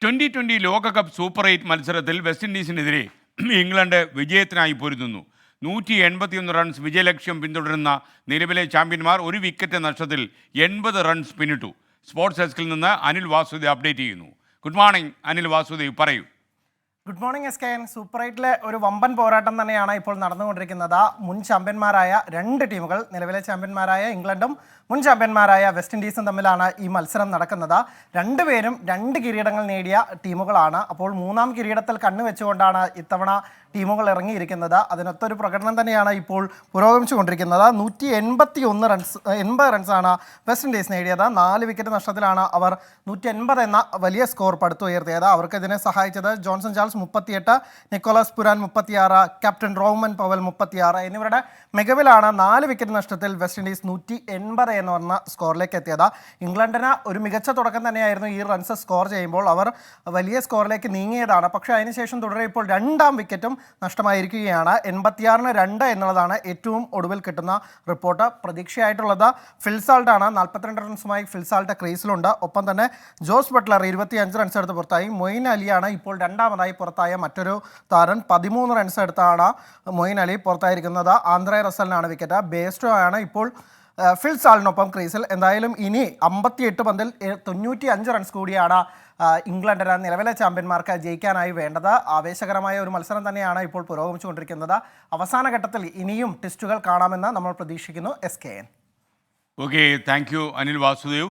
2020 ലോകകപ്പ് സൂപ്പർ 8 മത്സരത്തിൽ west ഇൻഡീസിനെതിരെ England വിജയത്തിനായി പൊരുതുന്നു. 181 runs വിജയലക്ഷ്യം പിന്തുടരുന്ന നിലവിലെ ചാമ്പ്യന്മാർ ഒരു വിക്കറ്റ് നഷ്ടത്തിൽ 80 റൺസ് പിന്നിട്ടു. സ്പോർട്സ് ഡെസ്കിൽ നിന്ന് അനിൽ വാസുദേവ് അപ്ഡേറ്റ് ചെയ്യുന്നു. ഗുഡ് മോർണിംഗ് അനിൽ വാസുദേവ്, പറയൂ. Good morning S K N. Super 8-ലെ ഒരു വമ്പൻ പോരാട്ടം തന്നെയാണ് ഇപ്പോൾ നടന്നുകൊണ്ടിരിക്കുന്നത്. മുൻ ചാമ്പ്യന്മാരായ രണ്ട് ടീമുകൾ, നിലവിലെ ചാമ്പ്യന്മാരായ ഇംഗ്ലണ്ടും മുൻ ചാമ്പ്യന്മാരായ വെസ്റ്റ് ഇൻഡീസും തമ്മിലാണ് ഈ മത്സരം നടക്കുന്നത്. രണ്ടുപേരും 2 കിരീടങ്ങൾ നേടിയ ടീമുകളാണ്. അപ്പോൾ മൂന്നാം കിരീടത്തിൽ കണ്ണുവെച്ചുകൊണ്ടാണ് ഇത്തവണ ടീമുകൾ ഇറങ്ങിയിരിക്കുന്നത്. അതിനൊത്തൊരു പ്രകടനം തന്നെയാണ് ഇപ്പോൾ പുരോഗമിച്ചുകൊണ്ടിരിക്കുന്നത്. 181 റൺസാണ് വെസ്റ്റ് ഇൻഡീസ് നേടിയത്. 4 വിക്കറ്റ് നഷ്ടത്തിലാണ് അവർ 180 എന്ന വലിയ സ്കോർ പടുത്തുയർത്തിയത്. അവർക്ക് ഇതിനെ സഹായിച്ചത് Johnson Charles 38, Nicholas Pooran 36, captain Rovman Powell 36 എന്നിവരുടെ മികവിലാണ് 4 വിക്കറ്റ് നഷ്ടത്തിൽ വെസ്റ്റ് ഇൻഡീസ് 180 എന്ന് പറഞ്ഞ സ്കോറിലേക്ക് എത്തിയത്. ഇംഗ്ലണ്ടിന് ഒരു മികച്ച തുടക്കം തന്നെയായിരുന്നു. ഈ റൺസ് സ്കോർ ചെയ്യുമ്പോൾ അവർ വലിയ സ്കോറിലേക്ക് നീങ്ങിയതാണ്. പക്ഷേ അതിനുശേഷം തുടരെ ഇപ്പോൾ 2ാം വിക്കറ്റും നഷ്ടമായിരിക്കുകയാണ്. 86-ന് 2 എന്നുള്ളതാണ് ഏറ്റവും ഒടുവിൽ കിട്ടുന്ന റിപ്പോർട്ട്. പ്രതീക്ഷയായിട്ടുള്ളത് ഫിൽസാൾട്ടാണ്. 42 റൺസുമായി ഫിൽസാൾട്ട് ക്രീസിലുണ്ട്. ഒപ്പം തന്നെ ജോസ് ബട്ട്ലർ 25 റൺസ് എടുത്ത് പുറത്തായി. മൊയിൻ അലിയാണ് ഇപ്പോൾ രണ്ടാമതായി പുറത്തായ മറ്റൊരു താരം. 13 റൺസ് എടുത്താണ് മൊയിൻ അലി പുറത്തായിരിക്കുന്നത്. Andre റസലിനാണ് wicket. ബേസ്റ്റോ ആണ് ഇപ്പോൾ ഫിൽസാളിനൊപ്പം ക്രീസിൽ. എന്തായാലും ഇനി 58 പന്തിൽ 95 റൺസ് കൂടിയാണ് ഇംഗ്ലണ്ടിന് നിലവിലെ ചാമ്പ്യന്മാർക്ക് ജയിക്കാനായി വേണ്ടത്. ആവേശകരമായ ഒരു മത്സരം തന്നെയാണ് ഇപ്പോൾ പുരോഗമിച്ചുകൊണ്ടിരിക്കുന്നത്. അവസാന ഘട്ടത്തിൽ ഇനിയും ടെസ്റ്റുകൾ കാണാമെന്ന് നമ്മൾ പ്രതീക്ഷിക്കുന്നു. S K N. Okay, thank you Anil Vasudev.